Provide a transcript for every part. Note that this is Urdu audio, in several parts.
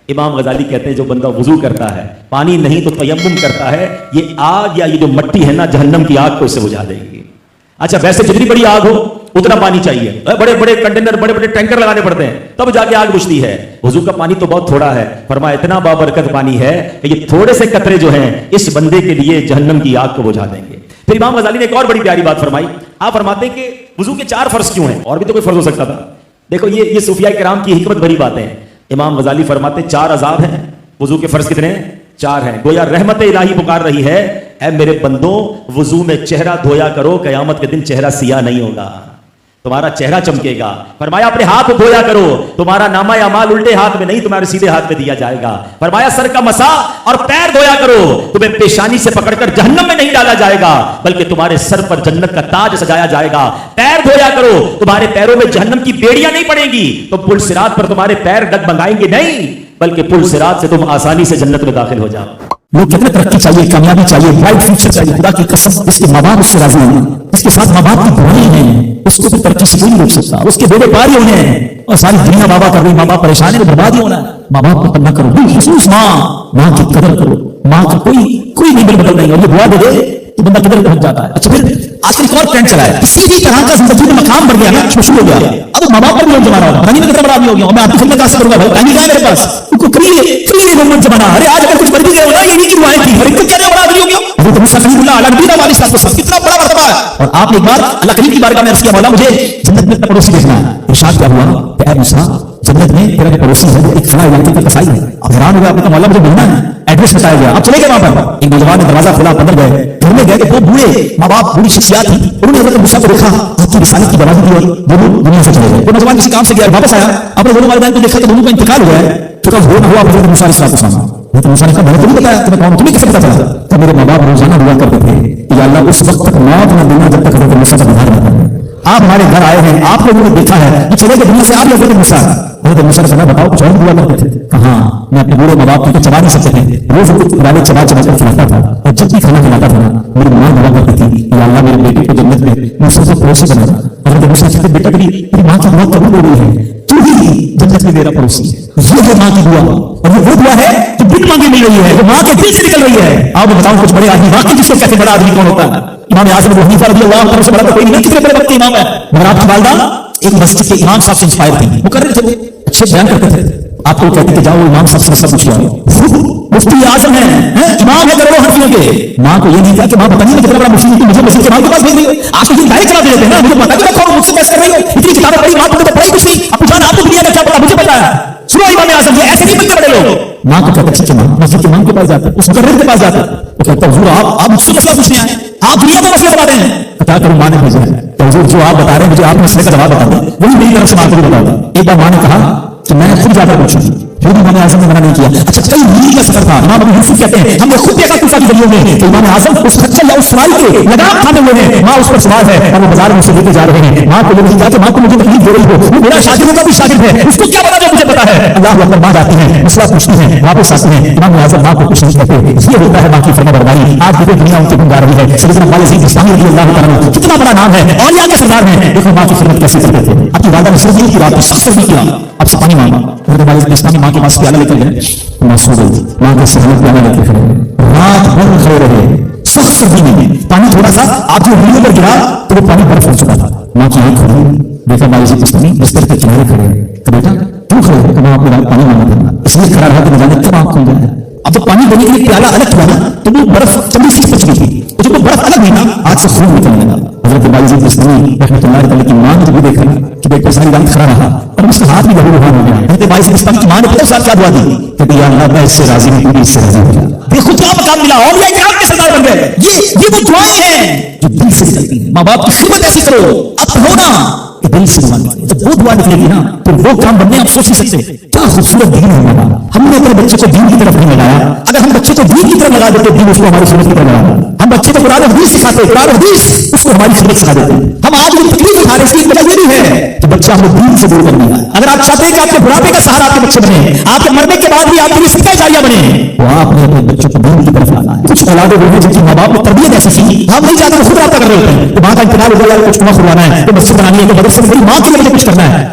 امام غزالی کہتے ہیں جو بندہ وضو کرتا ہے پانی نہیں تو تیمم کرتا ہے، یہ آگ یا یہ جو مٹی ہے نا جہنم کی آگ کو اس سے بجھا دے گی۔ اچھا ویسے جتنی بڑی آگ ہو اتنا پانی چاہیے، بڑے بڑے کنٹینر بڑے بڑے ٹینکر لگانے پڑتے ہیں تب جا کے آگ بجھتی ہے۔ وضو کا پانی تو بہت تھوڑا ہے، فرمایا اتنا بابرکت پانی ہے کہ یہ تھوڑے سے قطرے جو ہیں اس بندے کے لیے جہنم کی آگ کو بجھا دیں گے۔ پھر امام غزالی نے ایک اور بڑی پیاری بات فرمائی، آپ فرماتے ہیں کہ وضو کے 4 فرض کیوں ہیں، اور بھی تو کوئی فرض ہو سکتا تھا۔ دیکھو یہ صوفیاء کرام کی حکمت بھری باتیں ہیں۔ امام غزالی فرماتے 4 عذاب ہیں، وضو کے فرض کتنے ہیں؟ 4 ہیں۔ گویا رحمت الہی پکار رہی ہے، اے میرے بندوں وضو میں چہرہ دھویا کرو، قیامت کے دن چہرہ سیاہ نہیں ہوگا، تمہارا چہرہ چمکے گا۔ فرمایا اپنے ہاتھ دھویا کرو، تمہارا نامہ اعمال الٹے ہاتھ میں نہیں تمہارے سیدھے ہاتھ میں دیا جائے گا۔ فرمایا سر کا مسا اور پیر دھویا کرو، تمہیں پیشانی سے پکڑ کر جہنم میں نہیں ڈالا جائے گا بلکہ تمہارے سر پر جنت کا تاج سجایا جائے گا۔ پیر دھویا کرو، تمہارے پیروں میں جہنم کی بیڑیاں نہیں پڑیں گی، تو پل صراط پر تمہارے پیر ڈگمگائیں گے نہیں بلکہ پل صراط سے تم آسانی سے جنت میں داخل ہو جاؤ۔ وہ کتنے ترقی چاہیے، کامیابی چاہیے، برائٹ فیوچر چاہیے، خدا کی قسم اس کے ماں باپ اس سے راضی ہیں، اس کے ساتھ ماں باپ کی برائی ہیں، اس کو بھی ترقی سے کوئی نہیں روک سکتا، اس کے بیڑے پار ہی ہونے ہیں اور ساری دنیا ماں باپ کر رہی، ماں باپ پریشان ہے، برباد ہی ہونا ہے۔ ماں باپ کو تنگ کرو، بالخصوص ماں کی قدر کرو، ماں کا کوئی نہیں بدل نہیں، اور یہ دعا دے دے تو بندہ قدر پہنچ جاتا ہے۔ اچھا پھر آج کل ایک اور ٹرینڈ چلا ہے، کسی بھی طرح کا زندگی میں مقام بڑھ گیا نا، شروع ہو گیا، اب ماں باپ پر بھی لوگ جمانا ہوگا، پتہ نہیں کتنا بڑا آدمی ہو گیا، میں آپ کی خدمت کیسے کروں گا، ٹائم نہیں ہے میرے پاس، ان کو کریے مومنٹ جمانا۔ ارے آج اگر کچھ بڑھ بھی گئے ہو نا، یہ نہیں کہ دعائیں تھی، اور ان کو کیا بڑا آدمی ہو گیا، حضرت موسیٰ کلیم اللہ علیہ نبی علیہ الصلوۃ والسلام کتنا بڑا مرتبہ ہے۔ اور آپ نے ایک بار اللہ کریم کی بارگاہ میں عرض کیا، مولا مجھے جنت میں اپنا پڑوسی دیکھنا ہے۔ ارشاد کیا ہوا کہ اے موسیٰ جنت میں تیرا جو پڑوسی ہے وہ ایک فلاں علاقے کا قصائی ہے۔ اب حیران ہو گیا، آپ نے کہا مولا مجھے ملنا ہے، ایڈریس بتایا گیا، آپ چلے گئے وہاں پر۔ ایک نوجوان نے دروازہ کھولا، اندر گئے، گھر میں گئے کہ وہ بوڑھے ماں باپ بوڑھی شخصیات تھی، انہوں نے حضرت موسیٰ کو دیکھا، آپ کی رسالت کی گواہی دی اور دونوں دنیا سے چلے گئے۔ وہ نوجوان کسی کام سے گیا، واپس آیا، اپنے دونوں والدین کو دیکھا تو دونوں کا انتقال ہوا ہے، چونکہ وہ نہ ہوا حضرت موسیٰ علیہ السلام۔ حضرت موسیٰ نے کہا میں نے تمہیں بتایا، تمہیں کون، تمہیں کیسے پتا چلا؟ کہ میرے ماں باپ روزانہ دعا کرتے تھے کہ یا اللہ اس وقت تک موت نہ دینا جب تک حضرت موسیٰ کا دیدار نہ کرنا۔ آپ ہمارے گھر آئے ہیں، آپ لوگوں نے دیکھا ہے کہ چلے گئے دنیا سے، آپ حضرت موسیٰ نے کہا بتاؤ کچھ اور دعا کرتے تھے؟ کہاں میں اپنے بوڑھے ماں باپ کو چبا نہیں سکتے تھے، روز کچھ دالیں چبا کر کھلاتا تھا، اور جب بھی کھانا کھلاتا تھا میری ماں دعا کرتی تھی یا اللہ میرے بیٹے کو جنت میں موسیٰ کو پڑوسی بنا دے۔ حضرت موسیٰ کہتے بیٹا تیری ماں کی دعا قبول ہو گئی ہے، تو ہی جنت میں میرا پڑوسی ہے۔ یہ ہے ماں کی دعا، اور یہ وہ دعا ہے جو بن مانگی مل رہی ہے، جو ماں کے دل سے نکل رہی ہے۔ آپ بتاؤ کچھ بڑے آدمی واقعی جس کو کہتے بڑا آدمی کون ہوتا ہے؟ امام اعظم ابو حنیفہ رضی اللہ عنہ سے بڑا کوئی نہیں، کتنے بڑے وقت امام ہے، مگر آپ کی والدہ ایک مسجد کے امام صاحب سے انسپائر تھی، مقرر تھے، وہ اچھے بیان کرتے تھے، آپ کو کہتے کہ جاؤ امام صاحب سے مسئلہ پوچھ لو، مفتی اعظم ہے، امام ہے کروڑوں حنفیوں کے۔ ماں کو یہ نہیں کہا کہ ماں بتائیے کتنا بڑا مفتی ہے، مجھے مسجد کے امام کے پاس بھیج دیو، آپ تو یہ ڈائریکٹ چلا دیتے ہیں نا، مجھے پتا کہ رکھو مجھ سے بحث کر رہی ہو، اتنی کتابیں پڑھی، ماں کو تو پڑھائی کچھ نہیں، اب جان آپ کو دنیا کا کیا پتا، مجھے پتا ہے۔ سنو امام اعظم یہ ایسے نہیں بنتے بڑے لوگ۔ ماں کو کہتے اچھا مسجد کے امام کے پاس جاتے، اس مقرر کے پاس جاتے، وہ کہتا حضور آپ مجھ سے مسئلہ پوچھنے آئے، آپ دنیا کا مسئلہ بتا رہے ہیں، کیا کروں؟ ماں نے بھیجا ہے تو حضور جو آپ بتا رہے ہیں مجھے آپ مسئلے کا جواب بتا دیں، وہی میری طرف سے ماں کو بھی بتا دیں۔ ایک بار ماں نے کہا کہ میں خود جا کر پوچھوں، پھر امام اعظم نے منع نہیں کیا۔ اچھا کئی میل کا سفر تھا، امام ابو یوسف کہتے ہیں ہم نے خود دیکھا کوفہ کی گلیوں میں کہ امام اعظم اس خچر یا اس سواری کے لگام تھامے ہوئے ہیں، ماں اس پر سوار ہے اور وہ بازار میں سے لے کے جا رہے ہیں۔ ماں کو یہ نہیں کہا کہ ماں کو مجھے تکلیف دے رہی ہو، وہ میرا شاگردوں کا بھی شاگرد ہے، اس کو کیا پتا جو مجھے پتا ہے۔ اللہ اکبر، ماں جاتی ہیں، مسئلہ پوچھتی ہیں، واپس آتی ہیں، امام اعظم ماں کو کچھ نہیں کہتے۔ یہ ہوتا ہے ماں کی فرمانبرداری۔ آج پوری دنیا ان کی گنگا رہی ہے۔ سیدنا خالد بستانی رضی اللہ تعالیٰ عنہ کتنا بڑا نام ہے، اولیاء کے سردار ہیں، دیکھو ماں کی خدمت کیسے کرتے تھے۔ اپنی والدہ نے صرف کی رات سخت نہیں کیا، اب سے پانی مانگا، حضرت خالد بستانی ماں کے پاس پیالہ لے کر گئے، ماں سو گئی، ماں کے سر میں پیالہ لے کے کھڑے، رات بھر کھڑے رہے، سخت سردی میں پانی تھوڑا سا آپ جو ہیلوں پر گرا تو وہ پانی برف ہو چکا تھا۔ ماں کی آنکھ کھلی، دیکھا خالد بستانی بستر کے کنارے کھڑے ہیں، کہ بیٹا کیوں کھڑے ہو؟ کہ میں آپ کو پانی مانگا تھا، اس لیے کھڑا رہا کہ نہ جانے کب آنکھ کھل جائے۔ اب جب پانی دینے کے لیے پیالہ الگ کیا نا تو وہ برف چندی سی بچ گئی تھی، جب وہ برف الگ ہوئی نا آج سے خون نکلنے لگا۔ حضرت خالد بستانی رحمۃ اللہ علیہ کی ماں نے جب دیکھا کہ بیٹا ساری رات کھڑا رہا اور اس کے ہاتھ میں لہو لہان ہو گیا، حضرت خالد بستانی کی ماں نے پتہ ساتھ کیا دعا دی کہ یا اللہ میں اس سے راضی ہوں، تو اس سے راضی ہو جا۔ دیکھو کیا مقام ملا، اولیاء کرام کے سردار بن گئے۔ یہ وہ دعائیں ہیں جو دل سے نکلتی ہیں۔ ماں باپ کی خدمت ایسی کرو، اب ہونا کہ دل سے دعا نکلے، جب وہ دعا نکلے گی نا پھر وہ کام بننے آپ سوچ نہیں سکتے۔ کیا خوبصورت دین ہے ہمارا، ہم نے اپنے بچے کو دین کی طرف نہیں لگایا۔ اگر ہم بچے کو دین کی طرف لگا دیتے، دین اس کو ہماری سنت کی طرف لگا دیتے۔ ہم بچے کو قرآن و حدیث سکھاتے، قرآن و حدیث اس کو ہماری سنت سکھا دیتے۔ ہم آج بھی تکلیف اٹھا رہے ہیں، اس کی وجہ یہ بھی ہے کہ بچہ ہمیں دین سے دور کر دیا۔ اگر آپ چاہتے ہیں کہ آپ کے بڑھاپے کا سہارا آپ کے بچے بنے، آپ کے مرنے کے بعد بھی آپ کے لیے صدقہ جاریہ بنے، تو آپ نے اپنے بچوں کو دین کی طرف لانا ہے۔ کچھ اولادیں وہ ہیں جن کی ماں باپ نے تربیت ایسی تھی، ہم نہیں جاتے خود رابطہ کر رہے ہوتے ہیں کہ ماں کا انتقال ہو گیا، کچھ کنواں کھلوانا ہے، تو مسجد بنانی ہے، تو مدرسے میں ماں کے لیے مجھے کچھ کرنا ہے۔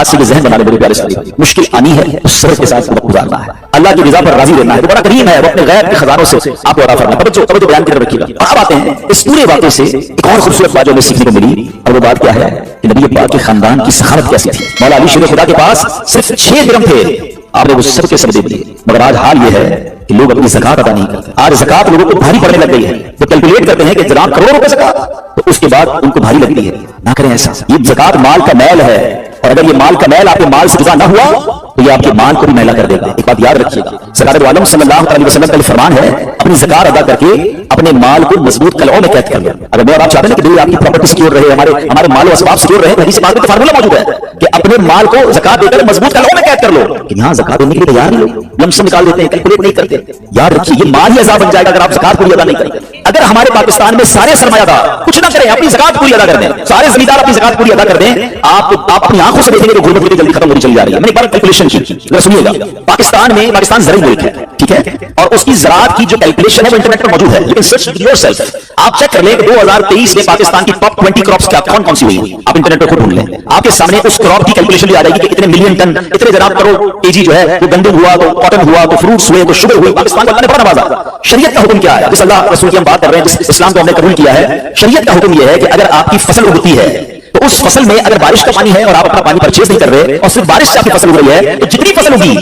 آج سے یہ ذہن بنا لے میرے پیارے ساتھی، مشکل آنی ہے تو صبر کے ساتھ وقت گزارنا ہے، اللہ کی رضا پر راضی رہنا ہے، وہ بڑا کریم ہے، وہ اپنے غیب کے خزانوں سے آپ کو عطا فرمائے۔ توجہ بیان کی طرف رکھیے گا۔ اب آتے ہیں اس پورے واقعے سے ایک اور خوبصورت بات جو ہمیں سیکھنے کو ملی، اور وہ بات کیا ہے کہ نبی پاک کے خاندان کی سخاوت کیسی تھی۔ مولا علی شیر خدا کے پاس صرف 6 درہم تھے، آپ نے وہ سب کے سب دے دیے، مگر آج حال یہ ہے کہ لوگ اپنی زکات ادا نہیں کرتے۔ آج زکات لوگوں کو بھاری پڑنے لگ گئی ہے، وہ کیلکولیٹ کرتے ہیں کہ جناب کروڑ روپے زکات، تو اس کے بعد ان کو بھاری لگتی ہے۔ نہ کریں ایسا، یہ زکات مال کا میل ہے، اور اگر یہ مال کا میل آپ کے مال سے جدا نہ ہوا تو یہ آپ کے مال کو بھی میلا کر دے گا۔ ایک بات یاد رکھیے گا، سرکار عالم صلی اللہ علیہ وسلم کا فرمان ہے، اپنی زکات ادا کر کے اپنے مال کو مضبوط قلعوں میں قید کر لیں۔ اگر میں اور آپ چاہتے ہیں کہ آپ کی پراپرٹی سیکیور رہے، ہمارے مال و اسباب سیکیور رہے، حدیث پاک میں فارمولا موجود ہے کہ اپنے مال کو زکات دے کر مضبوط قلعوں میں قید کر لو۔ کہ یہاں زکات دینے کے لیے تیار نہیں، لوگ لم سم نکال دیتے ہیں، کیلکولیٹ نہیں کرتے۔ یاد رکھیے یہ مال ہی عذاب بن جائے گا اگر آپ زکات پوری ادا نہیں کریں۔ اگر ہمارے پاکستان میں سارے سرمایہ دار کچھ نہ کریں، اپنی زکات پوری ادا کر دیں، سارے زمیندار اپنی زکات پوری ادا کر دیں، آپ اپنی آنکھوں سے دیکھیں گے کہ غربت کتنی جلدی ختم ہوتی چلی جا رہی ہے۔ میں نے ایک بار کیلکولیشن کی، ذرا سنیے گا۔ پاکستان زرعی ملک ہے، ٹھیک ہے، اور اس کی زراعت کی جو کیلکولیشن ہے وہ انٹرنیٹ پر موجود ہے، لیکن سرچ یور سیلف، آپ چیک کر لیں کہ 2023 میں پاکستان کی ٹاپ 20 کراپس کیا کون سی ہوئی، آپ انٹرنیٹ پر خود ڈھونڈ لیں، آپ کے سامنے اس کراپ کی کیلکولیشن بھی آ جائے گی کہ اتنے ملین ٹن، اتنے جناب کروڑ kg جو ہے وہ گندم ہوا، تو کاٹن ہوا، تو فروٹس ہوئے، تو شوگر ہوئی۔ پاکستان کو اللہ نے بڑا نوازا۔ شریعت کا حکم کیا ہے؟ جس اللہ رسول کی ہم بات کر رہے ہیں، جس اسلام کو ہم نے قبول کیا ہے، شریعت کا حکم یہ ہے کہ اگر آپ کی فصل اگتی ہے تو اس فصل میں اگر بارش کا پانی ہے اور آپ اپنا پانی پرچیز نہیں کر رہے اور صرف بارش سے آپ کی فصل اگ رہی ہے، تو جتنی فصل ہوگی